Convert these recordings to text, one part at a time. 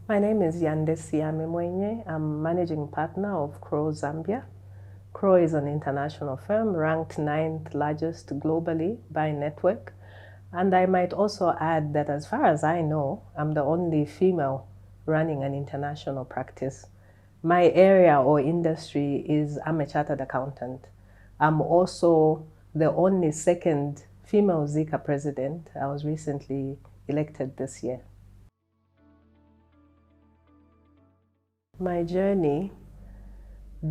My name is Yande Siame Mwenye. I'm managing partner of Crowe, Zambia. Crowe is an international firm ranked 9th largest globally by network. And I might also add that as far as I know, I'm the only female running an international practice. My area or industry is I'm a chartered accountant. I'm also the only second female ZICA president. I was recently elected this year. My journey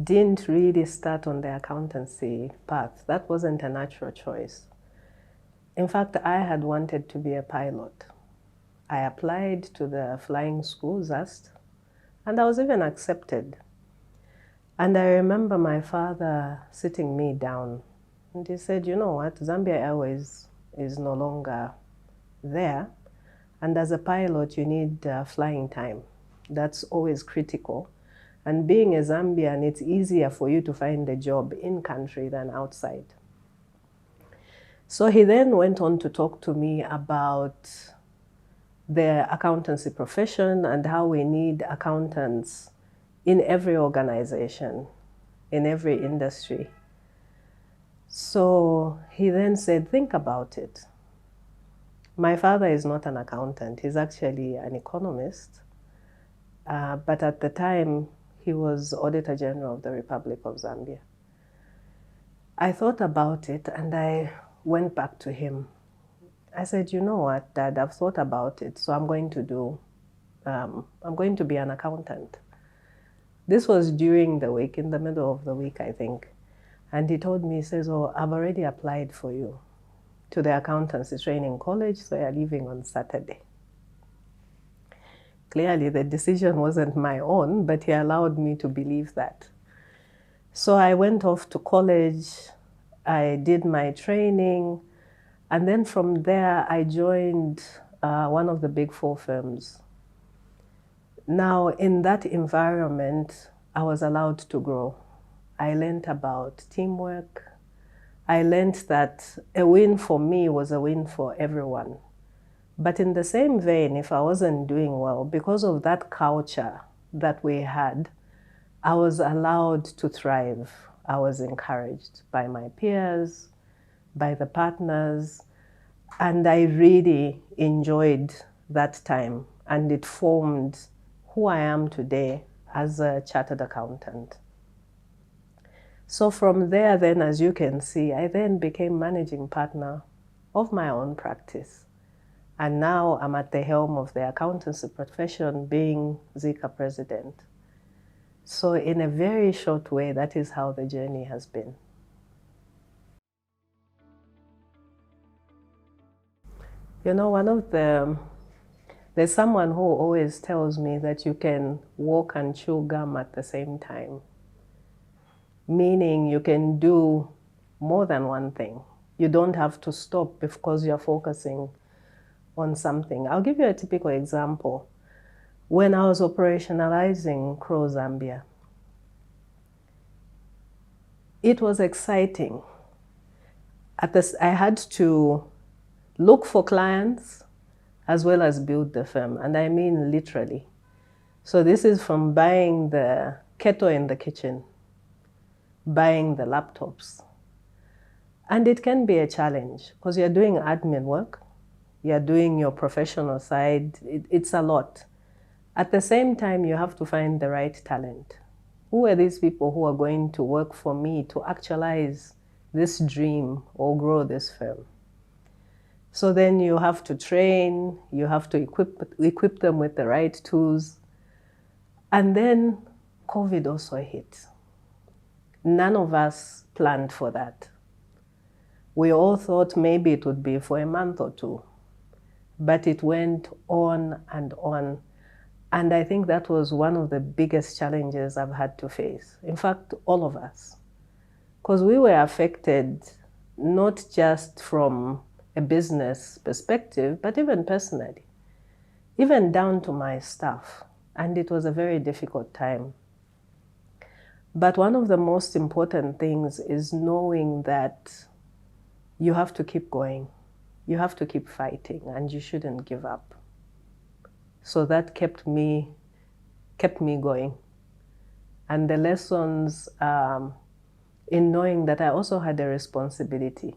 didn't really start on the accountancy path. That wasn't a natural choice. In fact, I had wanted to be a pilot. I applied to the flying school, ZAST, and I was even accepted. And I remember my father sitting me down, and he said, you know what, Zambia Airways is no longer there, and as a pilot, you need flying time. That's always critical. And being a Zambian, it's easier for you to find a job in country than outside. So he then went on to talk to me about the accountancy profession and how we need accountants in every organization, in every industry. So he then said, think about it. My father is not an accountant. He's actually an economist. But at the time, he was Auditor General of the Republic of Zambia. I thought about it and I went back to him. I said, you know what, Dad, I've thought about it, so I'm going to be an accountant. This was during the week, in the middle of the week, I think. And he told me, he says, oh, I've already applied for you to the accountancy training college, so you're leaving on Saturday. Clearly, the decision wasn't my own, but he allowed me to believe that. So I went off to college, I did my training, and then from there I joined one of the big 4 firms. Now, in that environment, I was allowed to grow. I learned about teamwork. I learned that a win for me was a win for everyone. But in the same vein, if I wasn't doing well, because of that culture that we had, I was allowed to thrive. I was encouraged by my peers, by the partners, and I really enjoyed that time, and it formed who I am today as a chartered accountant. So from there then, as you can see, I then became managing partner of my own practice. And now I'm at the helm of the accountancy profession, being ZICA president. So in a very short way, that is how the journey has been. You know, there's someone who always tells me that you can walk and chew gum at the same time. Meaning you can do more than one thing. You don't have to stop because you're focusing on something. I'll give you a typical example. When I was operationalizing Crowe, Zambia, it was exciting. I had to look for clients as well as build the firm, and I mean literally. So this is from buying the kettle in the kitchen, buying the laptops. And it can be a challenge because you're doing admin work, you're doing your professional side, it's a lot. At the same time, you have to find the right talent. Who are these people who are going to work for me to actualize this dream or grow this firm? So then you have to train, you have to equip them with the right tools. And then COVID also hit. None of us planned for that. We all thought maybe it would be for a month or 2, but it went on and on. And I think that was one of the biggest challenges I've had to face. In fact, all of us. Because we were affected not just from a business perspective, but even personally, even down to my staff. And it was a very difficult time. But one of the most important things is knowing that you have to keep going. You have to keep fighting, and you shouldn't give up. So that kept me kept me going. And the lessons in knowing that I also had a responsibility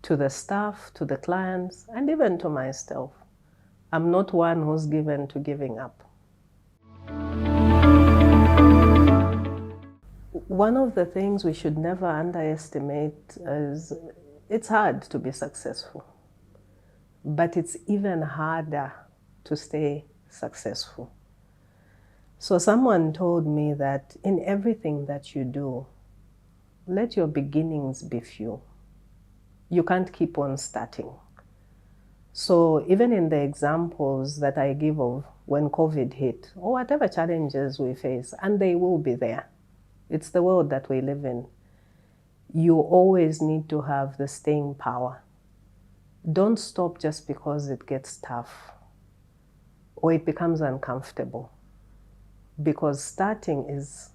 to the staff, to the clients, and even to myself. I'm not one who's given to giving up. One of the things we should never underestimate is it's hard to be successful, but it's even harder to stay successful. So someone told me that in everything that you do, let your beginnings be few. You can't keep on starting. So even in the examples that I give of when COVID hit, or whatever challenges we face, and they will be there, it's the world that we live in, you always need to have the staying power. Don't stop just because it gets tough or it becomes uncomfortable. Because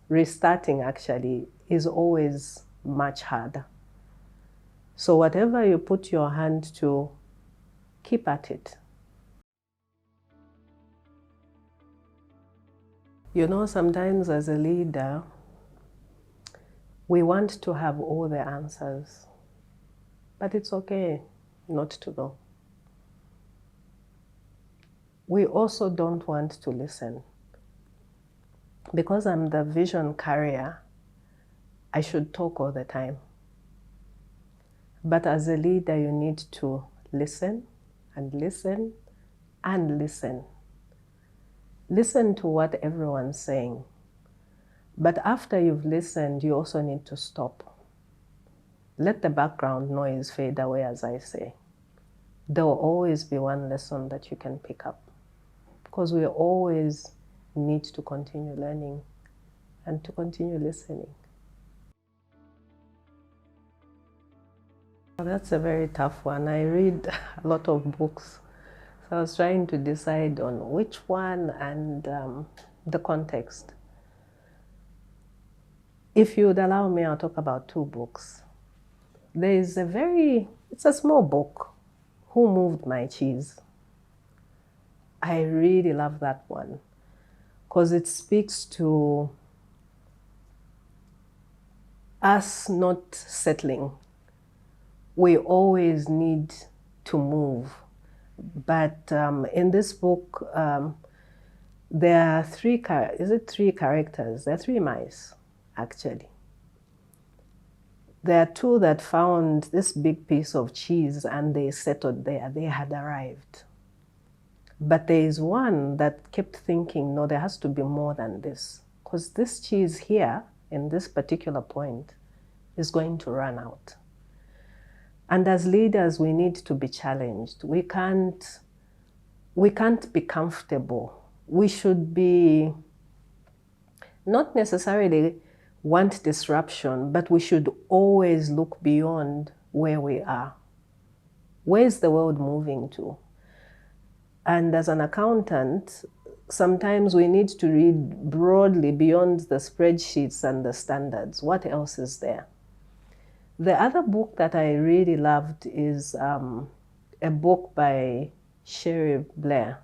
restarting actually is always much harder. So whatever you put your hand to, keep at it. You know, sometimes as a leader, we want to have all the answers, but it's okay not to know. We also don't want to listen. Because I'm the vision carrier, I should talk all the time. But as a leader, you need to listen and listen and listen. Listen to what everyone's saying. But after you've listened, you also need to stop. Let the background noise fade away, as I say. There will always be one lesson that you can pick up. Because we always need to continue learning and to continue listening. That's a very tough one. I read a lot of books. So I was trying to decide on which one and the context. If you would allow me, I'll talk about two books. There is it's a small book, Who Moved My Cheese? I really love that one because it speaks to us not settling. We always need to move. But in this book, there are three characters? There are three mice, actually. There are two that found this big piece of cheese and they settled there. They had arrived. But there is one that kept thinking, no, there has to be more than this. Because this cheese here, in this particular point, is going to run out. And as leaders, we need to be challenged. We can't be comfortable. We should be not necessarily want disruption, but we should always look beyond where we are. Where is the world moving to? And as an accountant, sometimes we need to read broadly beyond the spreadsheets and the standards. What else is there? The other book that I really loved is a book by Sherry Blair.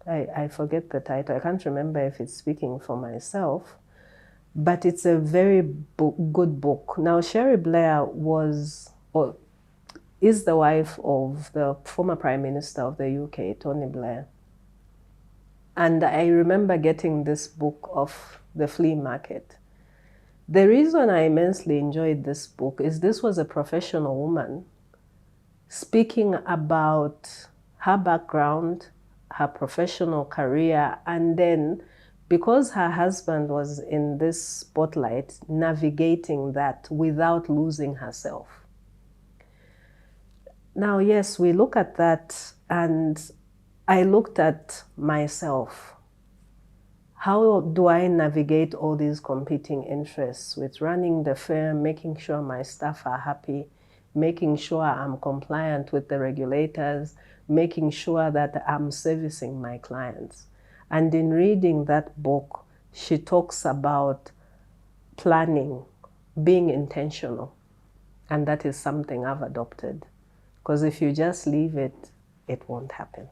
I forget the title. I can't remember if it's speaking for myself, but it's a very good book. Now, Sherry Blair is the wife of the former Prime Minister of the UK, Tony Blair. And I remember getting this book off the flea market. The reason I immensely enjoyed this book is this was a professional woman speaking about her background, her professional career, and then because her husband was in this spotlight, navigating that without losing herself. Now, yes, we look at that, and I looked at myself. How do I navigate all these competing interests with running the firm, making sure my staff are happy, making sure I'm compliant with the regulators, making sure that I'm servicing my clients? And in reading that book, she talks about planning, being intentional. And that is something I've adopted. Because if you just leave it, it won't happen.